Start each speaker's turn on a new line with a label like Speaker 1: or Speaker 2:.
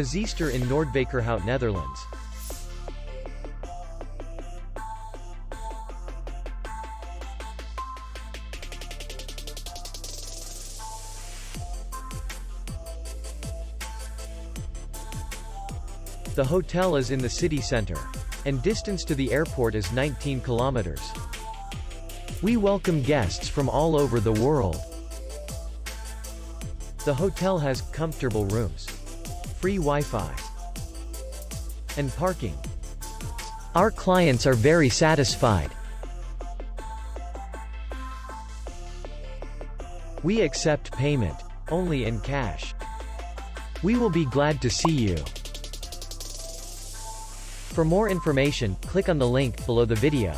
Speaker 1: Zeester in Noordwijkerhout, Netherlands. The hotel is in the city center, and distance to the airport is 19 kilometers. We welcome guests from all over the world. The hotel has comfortable rooms, free Wi-Fi, and parking. Our clients are very satisfied. We accept payment only in cash. We will be glad to see you. For more information, click on the link below the video.